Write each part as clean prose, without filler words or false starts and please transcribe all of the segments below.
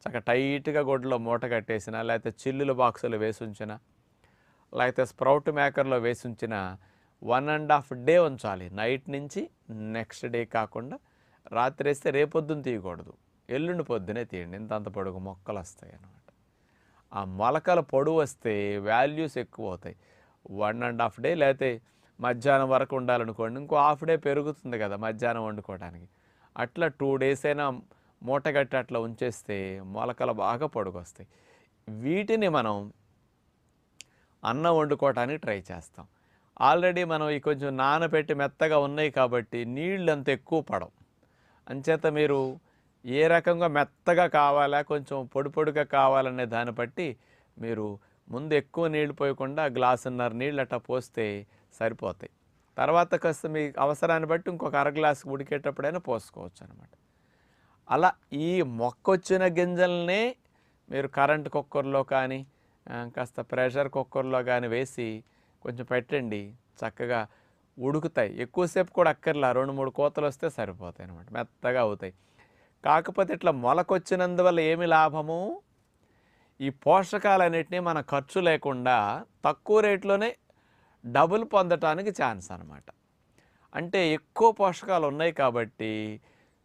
చక్కగా టైట్‌గా గుడ్డలో మూట కట్టేసినా, లేకపోతే చిల్లుల బాక్సులో వేసుంచినా, లేకపోతే స్ప్రౌట్ మేకర్‌లో వేసుంచినా 1½ డే ఉంచాలి. నైట్ నుంచి నెక్స్ట్ డే కాకుండా రాత్రేస్తే రేపొద్దున తీయకూడదు. ఎల్లుండి పొద్దునే తీయండి. ఇంతంత పొడుగు మొక్కలొస్తాయన్నమాట. ఆ మొలకల పొడవొస్తే వాల్యూస్ ఎక్కువవుతాయి. 1½ డే లేతే మధ్యాహ్నం వరకు ఉండాలనుకోండి. ఇంకో హాఫ్ డే పెరుగుతుంది కదా మధ్యాహ్నం వండుకోవడానికి. అట్లా 2 డేస్ అయినా మూటగట్టి అట్లా ఉంచేస్తే మొలకలు బాగా పొడుగొస్తాయి. వీటిని మనం అన్నం వండుకోవటానికి ట్రై చేస్తాం. ఆల్రెడీ మనం ఈ కొంచెం నానబెట్టి మెత్తగా ఉన్నాయి కాబట్టి నీళ్ళు అంత ఎక్కువ పడవు. అంచేత మీరు ఏ రకంగా మెత్తగా కావాలా, కొంచెం పొడి పొడిగా కావాలనే దాన్ని బట్టి మీరు ముందు ఎక్కువ నీళ్లు పోయకుండా గ్లాసున్నర నీళ్ళు అట్లా పోస్తే సరిపోతాయి. తర్వాత కాస్త మీ అవసరాన్ని బట్టి ఇంకొక అర గ్లాసు ఉడికేటప్పుడైనా పోసుకోవచ్చు అనమాట. అలా ఈ మొక్కొచ్చిన గింజల్నే మీరు కరెంట్ కుక్కర్లో కానీ కాస్త ప్రెషర్ కుక్కర్లో కానీ వేసి కొంచెం పెట్టండి. చక్కగా ఉడుకుతాయి. ఎక్కువసేపు కూడా అక్కర్లా, 2-3 కోతలు వస్తే సరిపోతాయి అనమాట. మెత్తగా అవుతాయి. కాకపోతే ఇట్లా మొలకొచ్చినందువల్ల ఏమి లాభము, ఈ పోషకాలన్నిటినీ మన ఖర్చు లేకుండా తక్కువ రేట్లోనే డబుల్ పొందటానికి ఛాన్స్ అనమాట. అంటే ఎక్కువ పోషకాలు ఉన్నాయి కాబట్టి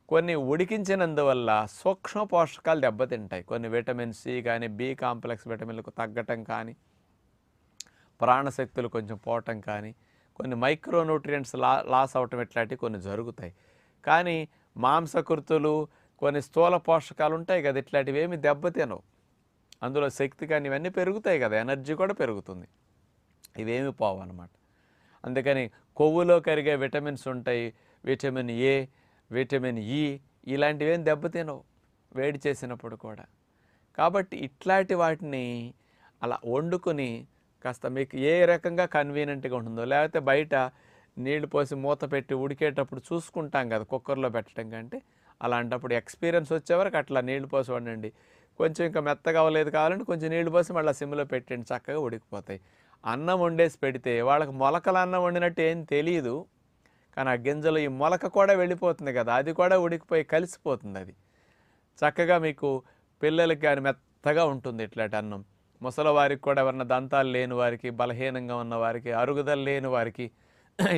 కొన్ని ఉడికించినందువల్ల సూక్ష్మ పోషకాలు దెబ్బతింటాయి. కొన్ని విటమిన్ సి కానీ, బి కాంప్లెక్స్ విటమిన్లకు తగ్గటం కానీ, ప్రాణశక్తులు కొంచెం పోవటం కానీ, కొన్ని మైక్రోన్యూట్రియంట్స్ లాస్ అవటం ఇట్లాంటివి కొన్ని జరుగుతాయి. కానీ మాంసకృతులు, కొన్ని స్థూల పోషకాలు ఉంటాయి కదా, ఇట్లాంటివి ఏమి దెబ్బతినవు. అందులో శక్తి కానీ ఇవన్నీ పెరుగుతాయి కదా, ఎనర్జీ కూడా పెరుగుతుంది. ఇవేమి పోవన్నమాట. అందుకని కొవ్వులో కరిగే విటమిన్స్ ఉంటాయి. విటమిన్ ఏ, విటమిన్ ఈ ఇలాంటివి ఏం దెబ్బతినవు వేడి చేసినప్పుడు కూడా. కాబట్టి ఇట్లాంటి వాటిని అలా వండుకొని కాస్త మీకు ఏ రకంగా కన్వీనియంట్గా ఉంటుందో, లేకపోతే బయట నీళ్లు పోసి మూత పెట్టి ఉడికేటప్పుడు చూసుకుంటాం కదా కుక్కర్లో పెట్టడం కంటే, అలాంటప్పుడు ఎక్స్పీరియన్స్ వచ్చేవరకు అట్లా నీళ్లు పోసి వండండి. కొంచెం ఇంకా మెత్తగా అవ్వలేదు కావాలంటే కొంచెం నీళ్లు పోసి మళ్ళీ సిమ్లో పెట్టండి, చక్కగా ఉడికిపోతాయి. అన్నం వండేసి పెడితే వాళ్ళకి మొలకల అన్నం వండినట్టు ఏం తెలియదు, కానీ ఆ గింజలు ఈ మొలక కూడా వెళ్ళిపోతుంది కదా, అది కూడా ఉడికిపోయి కలిసిపోతుంది. అది చక్కగా మీకు పిల్లలకి కానీ మెత్తగా ఉంటుంది ఇట్లాంటి అన్నం. ముసలివారికి కూడా, ఎవరన్నా దంతాలు లేని వారికి, బలహీనంగా ఉన్న వారికి, అరుగుదల లేని వారికి,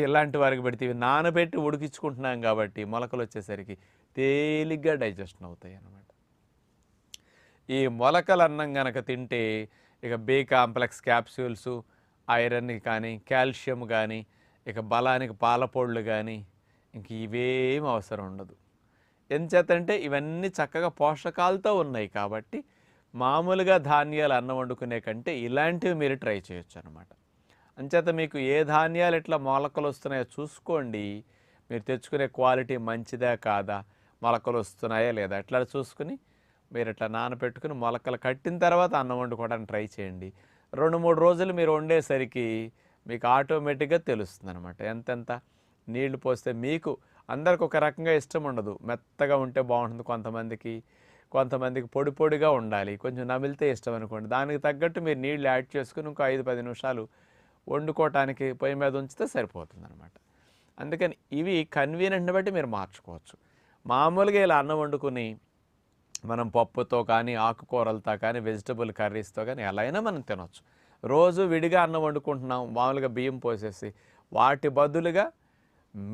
ఇలాంటి వారికి పెడితే ఇవి నానబెట్టి ఉడికించుకుంటున్నాం కాబట్టి మొలకలు వచ్చేసరికి తేలిగ్గా డైజెషన్ అవుతాయి అన్నమాట. ఈ మొలకల అన్నం కనుక తింటే ఇక బి కాంప్లెక్స్ క్యాప్సూల్స్, ఐరన్ కానీ, కాల్షియం కానీ, ఇక బలానికి పాలపొళ్ళు కానీ ఇంక ఇవేం అవసరం ఉండదు. ఎంచేతంటే ఇవన్నీ చక్కగా పోషకాలతో ఉన్నాయి కాబట్టి మామూలుగా ధాన్యాలు అన్నం వండుకునే కంటే ఇలాంటివి మీరు ట్రై చేయొచ్చు అనమాట. అంచేత మీకు ఏ ధాన్యాలు ఇట్లా మొలకలు వస్తున్నాయో చూసుకోండి. మీరు తెచ్చుకునే క్వాలిటీ మంచిదా కాదా, మొలకలు వస్తున్నాయా లేదా ఇట్లా చూసుకుని మీరు ఇట్లా నానబెట్టుకుని మొలకలు కట్టిన తర్వాత అన్నం వండుకోవడానికి ట్రై చేయండి. 2-3 రోజులు మీరు వండేసరికి మీకు ఆటోమేటిక్గా తెలుస్తుంది అనమాట. ఎంతెంత నీళ్లు పోస్తే మీకు అందరికి ఒక రకంగా ఇష్టం ఉండదు. మెత్తగా ఉంటే బాగుంటుంది కొంతమందికి పొడి పొడిగా ఉండాలి, కొంచెం నమిలితే ఇష్టం అనుకోండి. దానికి తగ్గట్టు మీరు నీళ్ళు యాడ్ చేసుకుని ఇంకో 5-10 నిమిషాలు వండుకోవటానికి పొయ్యి మీద ఉంచితే సరిపోతుంది అనమాట. అందుకని ఇవి కన్వీనియంట్ని బట్టి మీరు మార్చుకోవచ్చు. మామూలుగా ఇలా అన్నం వండుకుని మనం పప్పుతో కానీ, ఆకుకూరలతో కానీ, వెజిటబుల్ కర్రీస్తో కానీ ఎలా అయినా మనం తినొచ్చు. రోజు విడిగా అన్నం వండుకుంటున్నాం మామూలుగా బియ్యం పోసేసి, వాటి బదులుగా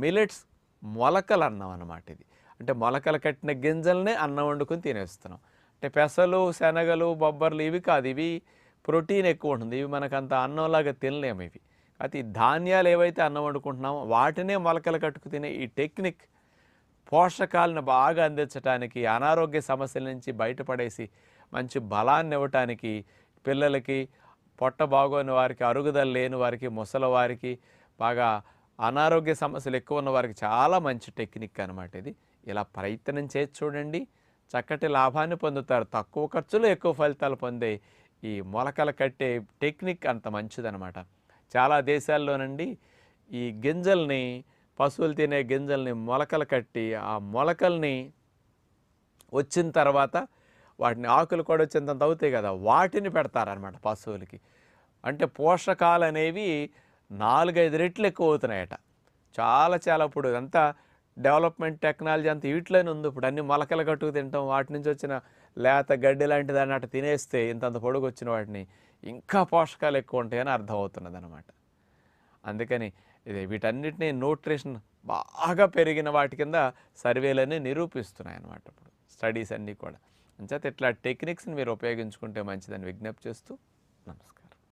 మిలెట్స్ మొలకలు అన్నం అన్నమాట ఇది. అంటే మొలకలు కట్టిన గింజలనే అన్నం వండుకొని తినేస్తున్నాం. అంటే పెసలు, శనగలు, బొబ్బర్లు ఇవి కాదు, ఇవి ప్రోటీన్ ఎక్కువ ఉంటుంది. ఇవి మనకంత అన్నంలాగా తినలేము. ఇవి అయితే ఈ ధాన్యాలు ఏవైతే అన్నం వండుకుంటున్నామో వాటినే మొలకలు కట్టుకు తినే ఈ టెక్నిక్ పోషకాలను బాగా అందించడానికి, అనారోగ్య సమస్యల నుంచి బయటపడేసి మంచి బలాన్ని ఇవ్వటానికి, పిల్లలకి, పొట్ట బాగోని వారికి, అరుగుదల లేని వారికి, ముసలివారికి, బాగా అనారోగ్య సమస్యలు ఎక్కువ ఉన్న వారికి చాలా మంచి టెక్నిక్ అనమాట ఇది. ఇలా ప్రయత్నం చేసి చూడండి, చక్కటి లాభాన్ని పొందుతారు. తక్కువ ఖర్చులో ఎక్కువ ఫలితాలు పొందే ఈ మొలకలు కట్టే టెక్నిక్ అంత మంచిదనమాట. చాలా దేశాల్లోనండి ఈ గింజల్ని, పశువులు తినే గింజల్ని మొలకలు కట్టి, ఆ మొలకల్ని వచ్చిన తర్వాత వాటిని ఆకులు కూడా వచ్చేంత అవుతాయి కదా, వాటిని పెడతారనమాట పశువులకి. అంటే పోషకాలు అనేవి 4-5 రెట్లు ఎక్కువ అవుతున్నాయట. చాలా ఇప్పుడు అంతా డెవలప్మెంట్ టెక్నాలజీ అంతా వీటిలోనే ఉంది. ఇప్పుడు అన్ని మొలకలు కట్టుకు తింటాం, వాటి నుంచి వచ్చిన లేత గడ్డి లాంటి దాన్ని అటు తినేస్తే ఇంతంత పొడుగు వచ్చిన వాటిని ఇంకా పోషకాలు ఎక్కువ ఉంటాయని అర్థమవుతున్నది అనమాట. అందుకని వీటన్నిటిని న్యూట్రిషన్ బాగా పెరిగిన వాటి కింద సర్వేలన్నీ నిరూపిస్తున్నాయి అన్నమాట ఇప్పుడు స్టడీస్ అన్నీ కూడా. అంచేత ఇట్లా టెక్నిక్స్ని మీరు ఉపయోగించుకుంటే మంచిదని విజ్ఞప్తి చేస్తూ నమస్కారం.